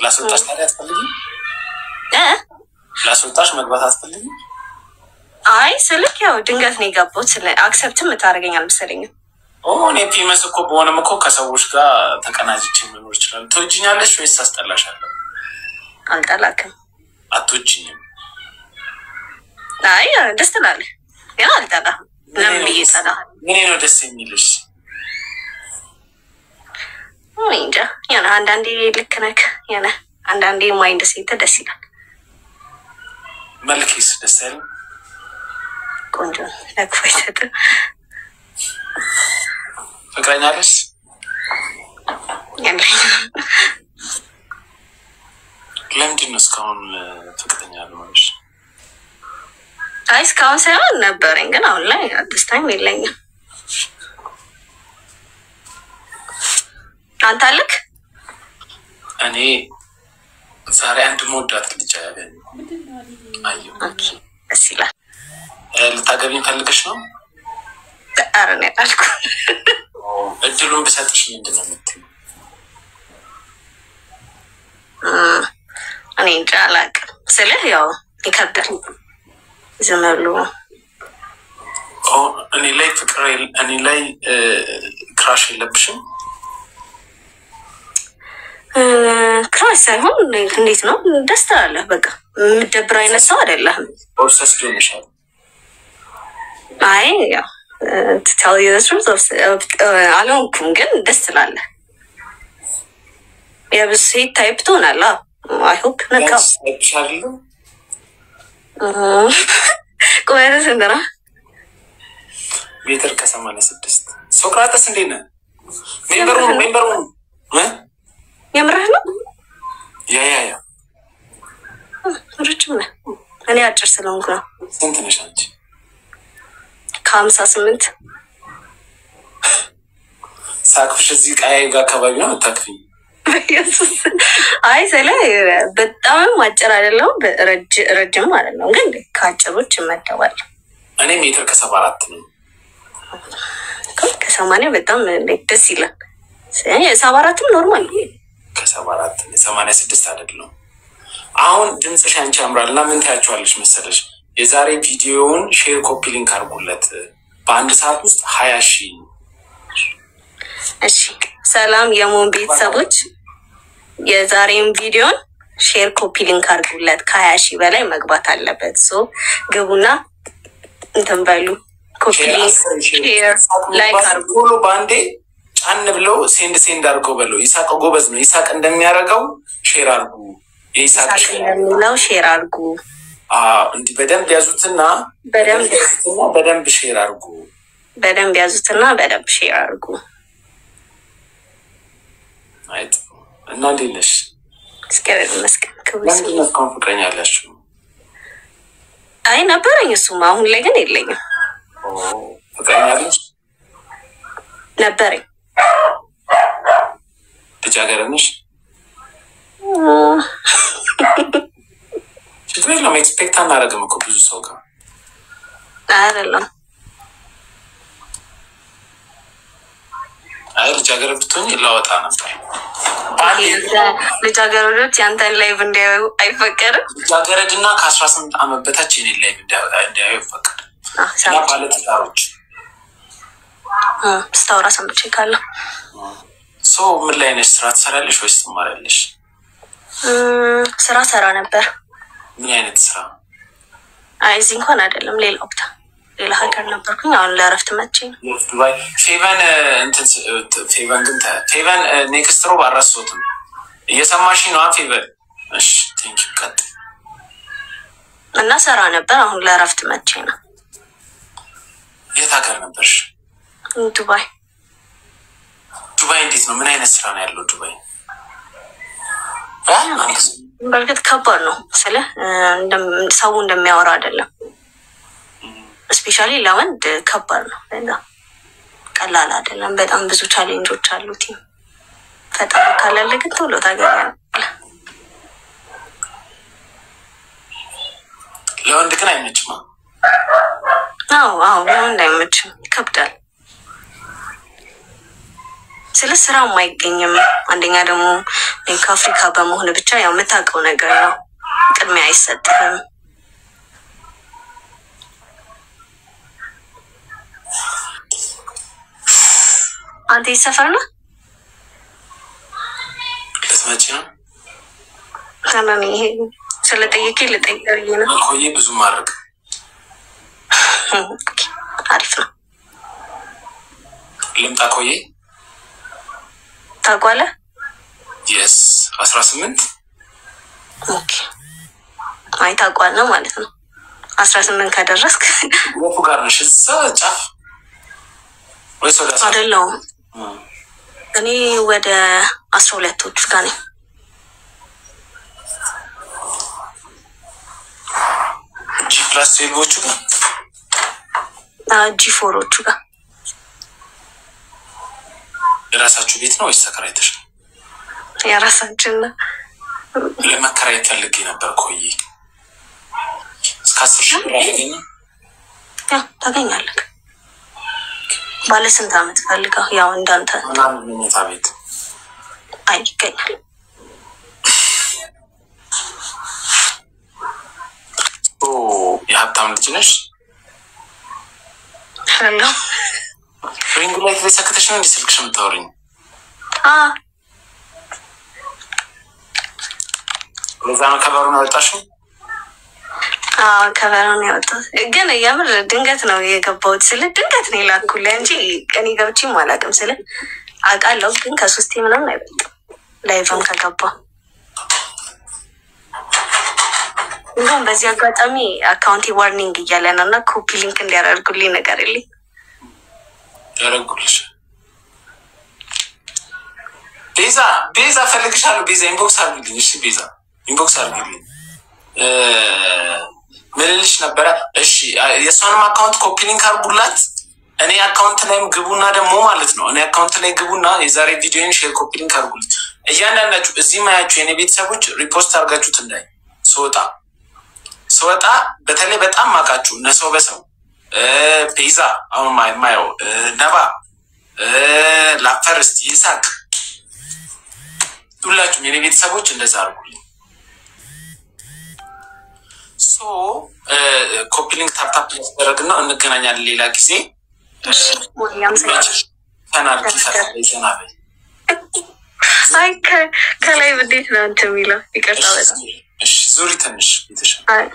ላስወጣሽ ታዲያ አትፈልጊም? ላስወጣሽ መግባት አትፈልጊም? አይ ስልክ ያው ድንገት ነው የገባሁት። አክሰፕትም የምታደርገኝ አልመሰለኝም። እኔ ፒመስ እኮ በሆነም እኮ ከሰዎች ጋር ተቀናጅቼ መኖር ይችላል። ትወጂኛለሽ ወይስ አስጠላሻለሁ? አልጠላክም። አትወጂኝም? አይ ደስ ትላለህ። ያ አልጠላህም። ለምን ብዬ እጠላሃለሁ? ምን ነው ደስ የሚልሽ? እንጃ ያኔ አንዳንዴ ልክ ነህ። ያኔ አንዳንዴ ማይንድ ሴት ደስ ይላል። መልክስ ደስ አይልም? ቆንጆ ለክፉ አይሰጥም። ፍቅረኛ አለሽ? ለምንድን ነው እስካሁን ፍቅረኛ ያልሆንሽ? አይ እስካሁን ሳይሆን ነበረኝ፣ ግን አሁን ላይ አዲስ ታይም የለኝም። አንተ አለክ? እኔ ዛሬ አንድ መወዳት ልጅ ያገኝ አየሁ። ኦኬ ደስ ይላል። ልታገቢኝ ፈልገሽ ነው? ኧረ እኔ አላልኩም። እድሉን ብሰጥሽ ምንድን ነው የምትይው? እኔ እንጃ አላውቅም ስልህ ያው ይከብዳል። ዝም ብሎ እኔ ላይ ፍቅር እኔ ላይ ክራሽ የለብሽም? ክራሽ ሳይሆን እንዴት ነው ደስ ትላለህ። በቃ የምትደብር አይነት ሰው አይደለህም። ኦብሰስ ሆነሻል? አይ ያው ትታው የሱስ አልሆንኩም፣ ግን ደስ ትላለህ። የብዙ ሴት ታይፕ ትሆናለህ። አይ ሆፕ ነካው ታይፕሻለሁ። ቆይተህ ስንት ነው? ሜትር ከ86 ሶቅራጠስ እንዴት ነህ? ሜምበሩ የምርህ ነው? ያ ረጅም ነህ። እኔ አጭር ስለሆንኩ ነው። ስንት ነሽ አንቺ? ከ58 ሳቅፍሽ እዚህ ቃያ ጋር አካባቢ ነው የምታክፊኝ። አይ ስለ በጣም አጭር አይደለም፣ ረጅም ማለት ነው። ግን ከአጭሮች እመደባለሁ። እኔ ሜትር ከ74 ነው። ከ80 በጣም ደስ ይላል። 74ም ኖርማል ነው። ከ74 86 አይደለም። አሁን ድምፅሽ አንቺ ያምራል እና ምን ታያቸዋለሽ መሰለሽ? የዛሬ ቪዲዮውን ሼር ኮፒ ሊንክ አድርጉለት። በአንድ ሰዓት ውስጥ 20,000። እሺ ሰላም የሞን ቤተሰቦች፣ የዛሬውን ቪዲዮን ሼር ኮፒ ሊንክ አድርጉለት። ከ20,000 በላይ መግባት አለበት። ሶ ግቡና እንትን በሉ። ኮፒ ሊንክ ሼር ላይክ አድርጉ። ሁሉ ባንዴ ጫን ብለው ሴንድ አድርገው በለው። ይሳቅ ጎበዝ ነው። ይሳቅ እንደሚያደርገው ሼር አድርጉ። ይሳቅ እንደሚለው ሼር አድርጉ። እንዲህ በደንብ ያዙትና በደንብ ሼር አድርጉ። በደንብ ያዙትና በደንብ ሼር አድርጉ። አይት እና እንዴት ነሽ? እስከበል መስከም ለምንድን ነው እስካሁን ፍቅረኛ ያላችሁ? አይ ነበረኝ፣ እሱማ አሁን ላይ ግን የለኝም። ፍቅረኛ ያለሽ? ነበረኝ። ልጃገረድ ነሽ? ችግር የለውም። ኤክስፔክት አናደርግም እኮ ብዙ ሰው ጋር አይደለም። አይ ልጃገረድ ብትሆኝ ላወጣ ነበር። ልጃገረዶች ያንተን ላይቭ እንዲያዩ አይፈቀድም። ልጃገረድ እና ከ18 ዓመት በታች የኔን ላይቭ እንዲያዩ አይፈቀድም። እና ባለትዳሮች ስታወራ ሰምቼ ካለው ሰው ምን ላይ ነሽ? ስራ ትሰራለሽ ወይስ ትማሪያለሽ? ስራ ሰራ ነበር። ምን አይነት ስራ? አይ እዚህ እንኳን አይደለም፣ ሌላ ወቅት ሌላ ሀገር ነበርኩኝ። አሁን ለእረፍት መቼ ነው ዱባይ። ፌቨን ኔክስት ሮብ አልረሳሁትም። እየሰማሽ ነው ፌቨን? እሺ ቴንኪው። ቀጥ እና ሰራ ነበር። አሁን ለእረፍት መቼ ነው? የት ሀገር ነበርሽ? ዱባይ። ዱባይ እንዴት ነው? ምን አይነት ስራ ነው ያለው ዱባይ? በእርግጥ ከባድ ነው ስለ ሰው እንደሚያወራ አይደለም። ስፔሻሊ ለወንድ ከባድ ነው። በጣም ቀላል አይደለም። በጣም ብዙ ቻሌንጆች አሉት። ፈጣሪ ካላለ ግን ቶሎ ታገኛለህ። ለወንድ ግን አይመችም። አዎ ለወንድ አይመችም፣ ይከብዳል። ስለ ስራም አይገኝም። አንደኛ ደግሞ ከአፍሪካ በመሆን ብቻ ያው የምታውቀው ነገር ነው፣ ቅድሚያ አይሰጥህም። አንተ ይሰፈር ነው ለስማች ነው ታማሚ ይሄ ስለጠየቄ ልጠይቀኝ ነው። ኮዬ ብዙ ማድረግ አሪፍ ነው። ልምጣ ኮዬ ታቋለ የስ 18 ኦኬ አይ ታቋል ነው ማለት ነው። 18 ከደረስክ ወፉ ጋር ነሽ እዛ ጫፍ ወይስ ወደ አይደለም? እኔ ወደ 12ቶቹ ጋር ነኝ። +12ዎቹ ጋር G4ዎቹ ጋር። የራሳችሁ ቤት ነው ወይስ ተከራይተሽ? የራሳችን ነው። ለመከራየት ፈልጌ ነበር ኮዬ እስከ 10,000 ብር ያገኘ ያ ታገኛለህ። ባለ ስንት አመት ፈልገው? ያው እንዳንተ ምናምን መኝታ ቤት አይ ይገኛል። የሀብታም ልጅ ነሽ? ሄሎ ሪንግ ላይት ላይ ሰክተሽ ነው እንዴ ስልክሽ የምታወሪኝ? ለዛ ነው ከበሩን ያወጣሽው? ከበሩን ያወጣሁት ግን የምር ድንገት ነው የገባሁት። ስለ ድንገት ነው የላኩልህ እንጂ እኔ ገብቼም አላውቅም። ስለ አውቃለሁ ግን ከ3 ምናምን አይበልጥም ላይቭም ከገባሁ። እንደውም በዚህ አጋጣሚ አካውንቲ ዋርኒንግ እያለ ነው እና ኮፒ ሊንክ እንዲያደርጉልኝ ነገር የለኝ ያደርጉልሽ። ቤዛ ፈልግሻለሁ። ቤዛ ኢንቦክስ አድርግልኝ። እሺ ቤዛ ኢንቦክስ አድርግልኝ። ምልልሽ ነበረ። እሺ የእሷንም አካውንት ኮፒ ሊንክ አድርጉላት። እኔ አካውንት ላይም ግቡና ደግሞ ማለት ነው እኔ አካውንት ላይ ግቡና የዛሬ ቪዲዮን ሼር ኮፒ ሊንክ አድርጉልኝ። እያንዳንዳችሁ እዚህ ማያችሁ የኔ ቤተሰቦች ሪፖስት አድርጋችሁት እንዳይ ስወጣ በተለይ በጣም ማቃችሁ ነሰው በሰው ቤዛ አሁን ማየው ነባ ላፈርስት ይሳቅ ሁላችሁም የኔ ቤተሰቦች እንደዛ አድርጉልኝ። ሶ ኮፒ ሊንክ ታፕታፕ ያስደረግና እንገናኛለን ሌላ ጊዜ። አይ ከላይ እንዴት ነው እንትን የሚለው? ይቅርታ በጣም ዙሪ ትንሽ ይተሻል።